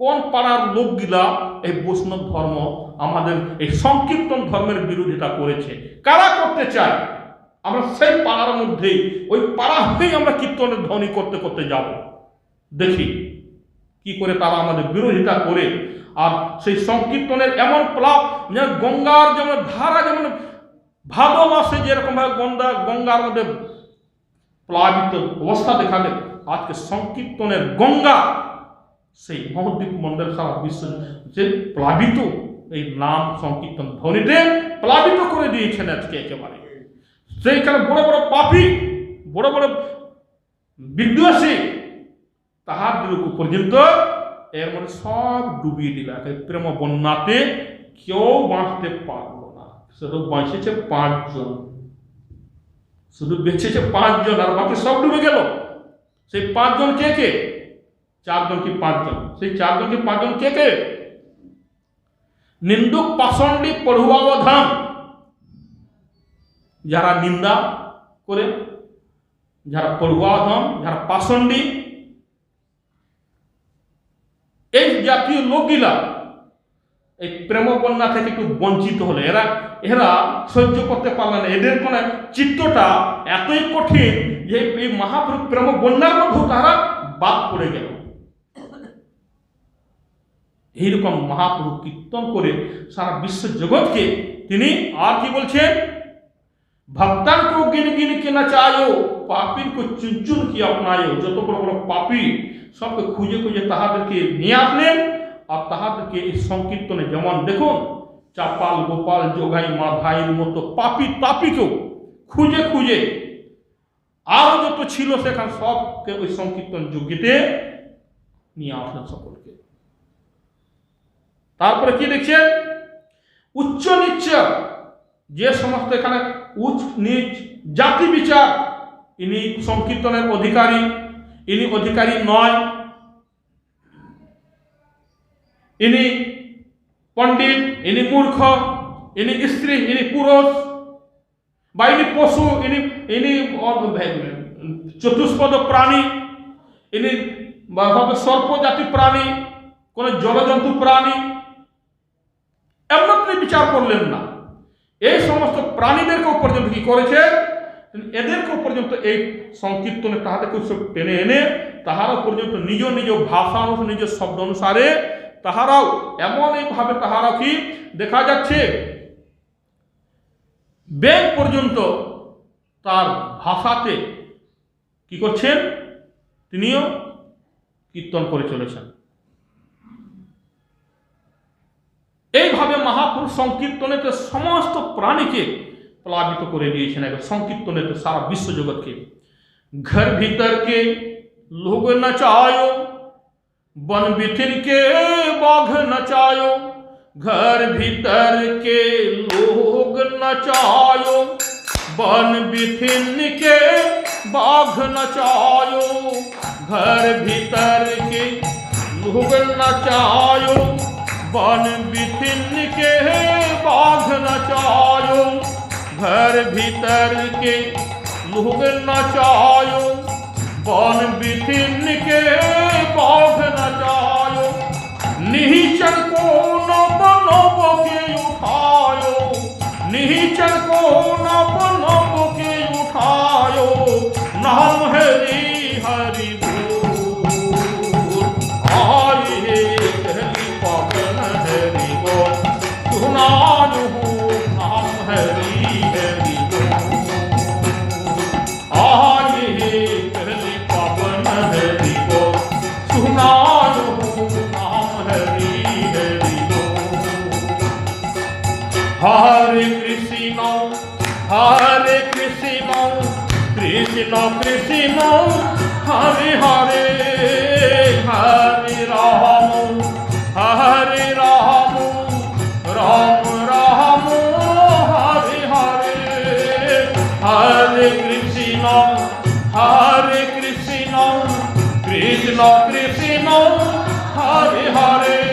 কোন পাড়ার লোকগুলা এই বৈষ্ণব ধর্ম আমাদের এই সংকীর্তন ধর্মের বিরোধিতা করেছে, কারা করতে চায়, আমরা সেই পাড়ার মধ্যেই ওই পাড়া হয়েই আমরা কীর্তনের ধ্বনি করতে করতে যাব, দেখি কি করে তারা আমাদের বিরোধিতা করে। আর সেই সংকীর্তনের এমন প্লাব, গঙ্গার যেমন ধারা, যেমন ভাদ্র মাসে যেরকম ভাবে গঙ্গার মধ্যে প্লাবিত অবস্থা দেখাবে, আজকে সংকীর্তনের গঙ্গা সেই মহাদ্বীপ মন্ডল সারা বিশ্ব যে প্লাবিত, এই নাম সংকীর্তন ধ্বনিতে প্লাবিত করে দিয়েছেন আজকে একেবারে। সেইখানে বড় বড় পাপী, বড় বড় বিদ্বেষী, তাহাদের পর্যন্ত এর মধ্যে সব ডুবিয়ে দিল। প্রেম বন্যাতে কেউ বাঁচতে পারল না, শুধু বাঁচেছে 5 জন, শুধু বেঁচেছে 5 জন, আর বাকি সব ডুবে গেল। সেই 5 জন কে কে? 4 জন কি 5 জন? সেই 4 জন কি 5 জন কে কে? নিন্দুক, পাষণ্ডী, পড়ুয়াবধান, যারা নিন্দা করে, যারা পড়ুয়াবধান, যারা পাষণ্ডী, এই জাতীয় লোকগুলা এই প্রেম বন্যা থেকে একটু বঞ্চিত হলে এরা সহ্য করতে পারল না। এদের কোন চিত্তটা এতই কঠিন যে এই মহাপ্রভু প্রেম বন্যার মধ্যে তারা বাদ পড়ে গেল। এইরকম মহাপ্রভু কীর্তন করে সারা বিশ্ব জগৎকে তিনি আর কি বলছেন, ভক্তান কো গিন গিন কে নাচায়ো, পাপীর কো চুন চুন কি আপনায়ো। যত বড় বড় পাপী সবকে খুঁজে খুঁজে তাহাদেরকে নিয়ে আসলেন, আর তাহাদেরকে এই সংকীর্তনে যেমন দেখুন চাপাল, গোপাল, যোগাই, মাধাইয়ের মতো পাপী তাপীকেও খুঁজে খুঁজে আরো যত ছিল সেখানে সবকে ওই সংকীর্তন যজ্ঞেতে নিয়ে আসলেন সকলকে। তারপরে কি দেখছেন, উচ্চ নিচ্চ যে সমস্ত এখানে উচ্চ নিচ জাতি বিচার, ইনি সংকীর্তনের অধিকারী, ইনি অধিকারী নয়, ইনি পণ্ডিত, ইনি মূর্খ, ইনি স্ত্রী, ইনি পুরুষ, বা ইনি পশু, ইনি চতুষ্পদ প্রাণী, ইনি সর্প জাতি প্রাণী, কোন জলজন্তু প্রাণী, এমন তিনি বিচার করলেন না। এই সমস্ত প্রাণীদেরকেও পর্যন্ত কি করেছে, এদেরকেও পর্যন্ত এই সংকীর্তনে তাহাদেরকে সব টেনে এনে তাহারা পর্যন্ত নিজ নিজ ভাষা অনুসারে, নিজ শব্দ অনুসারে তাহারাও এমন এইভাবে তাহারা কি দেখা যাচ্ছে বেদ পর্যন্ত তার ভাষাতে কি করছেন, তিনিও কীর্তন করে চলেছেন। এইভাবে মহাপুরুষ সংকীর্তনেতে সমস্ত প্রাণীকে প্লাবিত করে দিয়েছেন। সংকীর্তনেতে সারা বিশ্ব জগৎকে। ঘর ভিতর কে লোগ নচাयो, बन बिथिन के बाघ नचायो। घर भीतर के लोग नचायो, बन बिथिन के बाघ नचायो। घर भीतर के लोग नचायो, बन बिथिन के बाघ नचायो। घर भीतर के लोग नचायो, बन बिथिन के बाघ नचायो। निहिचर को नब नब के उठायो, निहिचर को नब नब के उठायो। नाम हरि हरि बोल, आई हे हरि पवन हरि बोल। सुनानु नाम हरि हरि बोल, आई हे हरि पवन हरि बोल। सुनानु नाम हरि हरि बोल। हरे कृष्ण हरे कृष्ण, कृष्ण कृष्ण हरे हरे। हरे राम राम राम हरे हरे। हरे कृष्ण कृष्ण कृष्ण हरे हरे।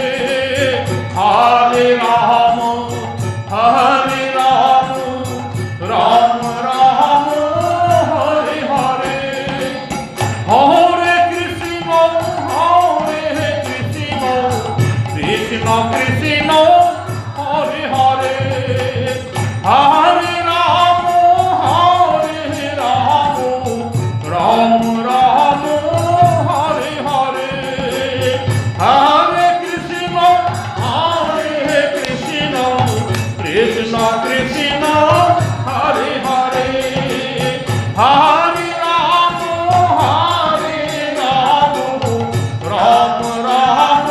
কৃষ্ণ কৃষ্ণ হরে হরে, হরে রাম রাম রাম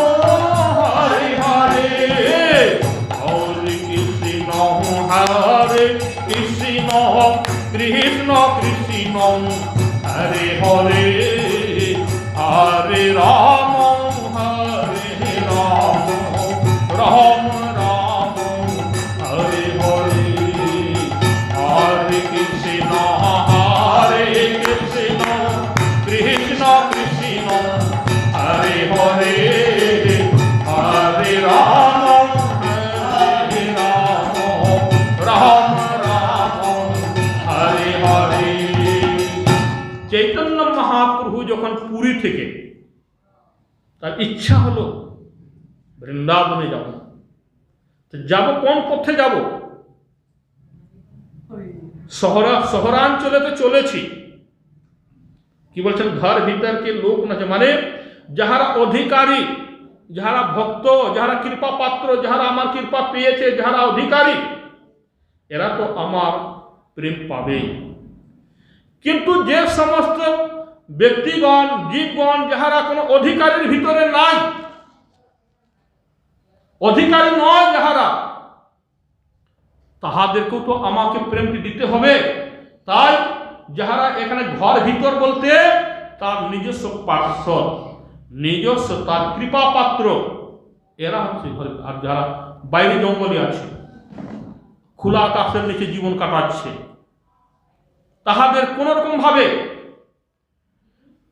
হরে হরে, হরে কৃষ্ণ কৃষ্ণ কৃষ্ণ হরে হরে, হরে রাম রাম রাম হরে হরে, হরে কৃষ্ণ কৃষ্ণ কৃষ্ণ হরে হরে, হরে রাম রাম রাম হরে হরে। চৈতন্য মহাপ্রভু যখন পুরী থেকে তার ইচ্ছা হলো বৃন্দাবনে যাব, তো যাব কোন পথে যাব? শহরাঞ্চলে তো চলেছি, কি বলছেন, ঘর ভিতর কে লোক না, মানে যাহারা অধিকারী, যাহারা ভক্ত, যাহারা কৃপা পাত্র, যাহারা আমার কৃপা পেয়েছে, যাহারা অধিকারী, এরা তো আমার প্রেম পাবেই। কিন্তু যে সমস্ত ব্যক্তিগণ জীবগণ যাহারা কোনো অধিকারীর ভিতরে নাই, অধিকারী নয় যাহারা, তাহাদেরকেও তো আমাকে প্রেমটি দিতে হবে। তাই যাহারা এখানে ঘর ভিতর বলতে তার নিজস্ব পার্শ্বদ, নিজস্ব তার কৃপা পাত্র, এরা হচ্ছে ঘরে। আর যারা বাইরে জঙ্গলে আছে, খোলা আকাশের নিচে জীবন কাটাচ্ছে, তাহাদের কোন রকম ভাবে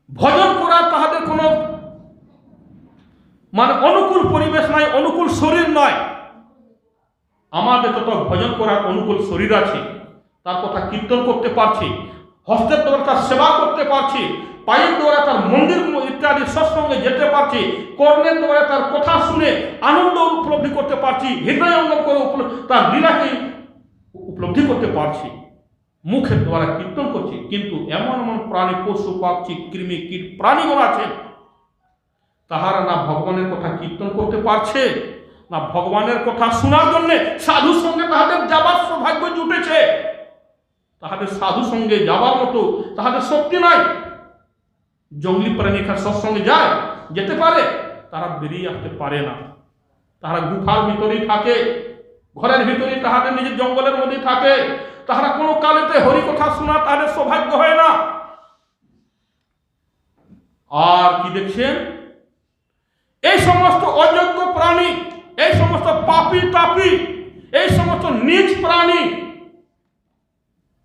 ভজন করার তাহাদের কোনো মানে অনুকূল পরিবেশ নাই, অনুকূল শরীর নয়। আমাদের তত ভজন করার অনুকূল শরীর আছে, তার কথা কীর্তন করতে পারছি, হস্তের দ্বারা তার সেবা করতে পারছি, পায়ের দ্বারা তার মন্দির ইত্যাদি সৎসঙ্গে যেতে পারছি, কর্ণের দ্বারা তার কথা শুনে আনন্দ উপলব্ধি করতে পারছি, হৃদয়ঙ্গম করে তার লীলাকে উপলব্ধি করতে পারছি, মুখের দ্বারা কীর্তন করছি। কিন্তু এমন এমন প্রাণী, পশু পাখি, কৃমি কীট প্রাণীগণ আছেন, তাহারা না ভগবানের কথা কীর্তন করতে পারছে, না ভগবানের কথা শোনার জন্য সাধু সঙ্গে তাহাদের যাবার সৌভাগ্য জুটেছে। তাহাদের সাধু সঙ্গে যাবার মতো তাহাদের শক্তি নাই। জঙ্গলি প্রাণী সৎসঙ্গে যায়, যেতে পারে, তারা বেরিয়ে আসতে পারে না। তাহারা গুফার ভিতরেই থাকে, ঘরের ভিতরেই তাহাদের নিজের জঙ্গলের মধ্যেই থাকে। তাহারা কোনো কালেতে হরি কথা শোনা তাদের সৌভাগ্য হয় না। আর কি দেখছেন, এই সমস্ত অযোগ্য প্রাণী, এই সমস্ত পাপী তাপী, এই সমস্ত নীচ প্রাণী,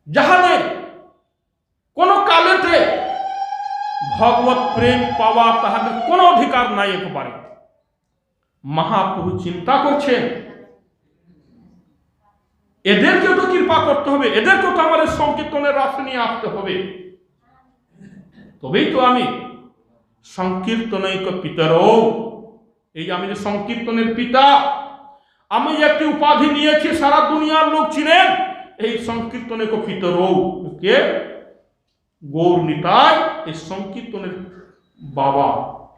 যাহাদের কোন কালেতে ভগবত প্রেম পাওয়া তাহাদের কোনো অধিকার নাই একেবারে। মহাপ্রভু চিন্তা করছেন, এদেরকেও তো কৃপা করতে হবে, এদেরকেও তো আমাদের সংকীর্তনের রাস্তা নিয়ে আসতে হবে, তবেই তো আমি সংকীর্তনৈক পিতরৌ, এই আমি যে সংকীর্তনের পিতা, আমি একটি উপাধি নিয়েছি, সারা দুনিয়ার লোক চিনেন, এই সংকীর্তনৈক পিতরৌ কে? গৌর নিতাই এই সংকীর্তনের বাবা,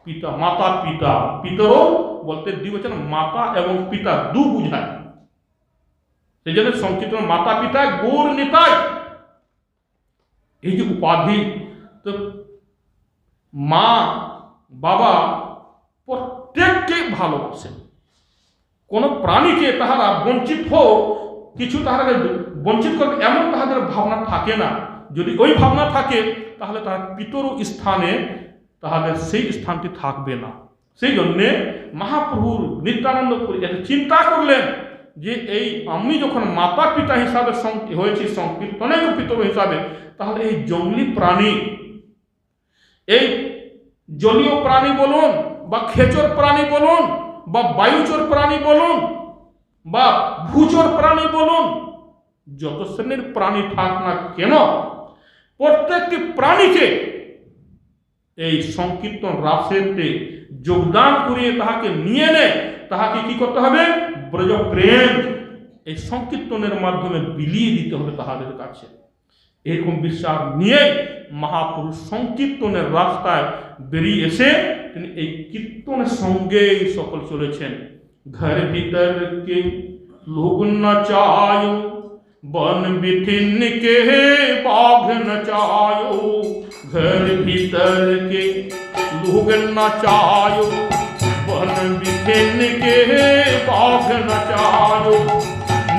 পিতা, মাতা পিতা। পিতরৌ বলতে দ্বিবচন মাতা এবং পিতা দু বুঝায়, সেই জন্য সংকীর্তন মাতা পিতা গৌর নিতাই, এই যে উপাধি। তো মা বাবা প্রত্যেককে ভালোবাসেন, কোন প্রাণীকে তাহারা বঞ্চিত হোক, কিছু তাহারা বঞ্চিত করবে এমন তাহাদের ভাবনা থাকে না। যদি ওই ভাবনা থাকে তাহলে তারা পিতর স্থানে তাহাদের সেই স্থানটি থাকবে না। সেই জন্যে মহাপ্রভুর নিত্যানন্দ এটা চিন্তা করলেন যে এই আমি যখন মাতা পিতা হিসাবে হয়েছি, সংকীর্তনের পিতর হিসাবে, তাহলে এই জঙ্গলি প্রাণী, এই জলীয় প্রাণী বলুন বা খেচর প্রাণী বলুন বা বায়ুচর প্রাণী বলুন বা ভূচর প্রাণী বলুন, যত শ্রেণীর প্রাণী থাক না কেন, প্রত্যেকটি প্রাণীকে এই সংকীর্তন রাসেতে যোগদান করিয়ে তাহাকে নিয়ে নেয়, তাহাকে কি করতে হবে? ব্রজ প্রেম এই সংকীর্তনের মাধ্যমে বিলিয়ে দিতে হবে তাহাদের কাছে। এরকম বিশ্বাস নিয়ে মহাপুরুষ সংকীর্তনের রাস্তায় বেরিয়ে এসে তিনি এই কীর্তনের সঙ্গেই সকল চলেছেন। ঘর ভিতর কে लोग नचायो बन बिथिन के बाघ नचायो, घर भीतर के लोग नचायो बन बिथिन के बाघ नचायो,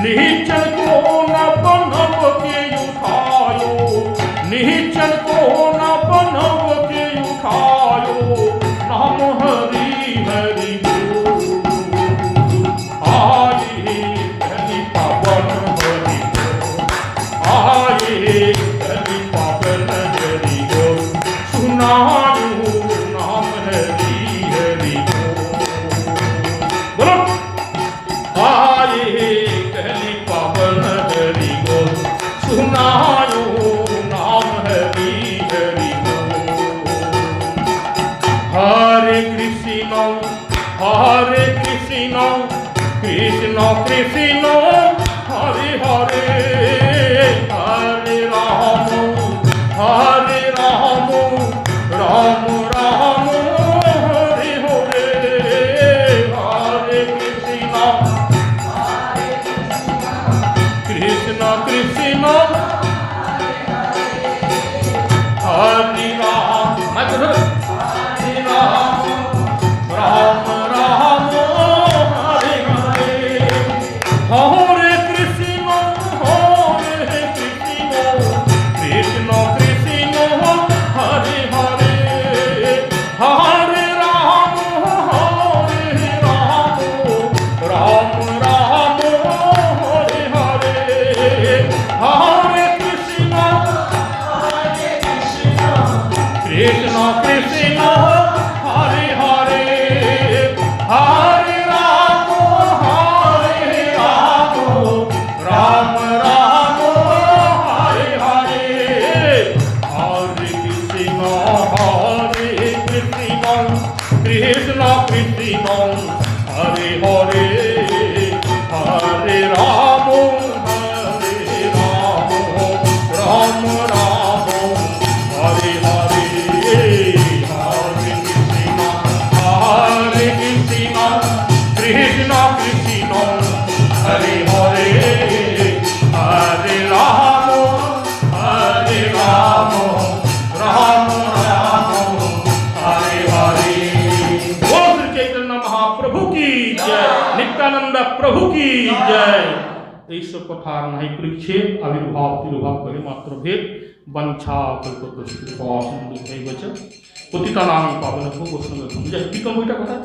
निश्चल को न बनब के उठायो, निश्चल को न बनब के उठायो, नाम हरि हरि बोल। आए हरि पावन हरि बोल, आए हरि पावन हरि बोल, सुनायो नाम हरि हरि बोल। बोलो आए हरि पावन हरि बोल, सुनायो नाम हरि हरि बोल। हरे कृष्ण कृष्ण कृष्ण हरे हरे, हरे राम राम राम हरे हरे, हरे कृष्ण कृष्ण कृष्ण हरे राम, मैं तो हरे राम राम राम हरे हरे, हरे कृष्ण कृष्ण कृष्ण हरे हरे, हरे राम राम राम हरे हरे, हरे कृष्ण कृष्ण कृष्ण हरे हरे, हरे राम राम राम हरे हरे, हरे कृष्ण कृष्ण कृष्ण हरे हरे, हरे राम राम राम हरे हरे, हरे कृष्ण कृष्ण कृष्ण हरे हरे, हरे राम राम राम हरे हरे। बोल श्री चैतन्य महाप्रभु की जय, नित्यानंद प्रभु की जय। এইসব কথা আর নাই পৃচ্ছে, আবির্ভাব তিরুভাব করে মাত্র ভেদ, বাঞ্ছা কল্পতরু হয়ে গেছে, পতিতা নাম পাবন বৈষ্ণব। কীর্তন বইটা কথা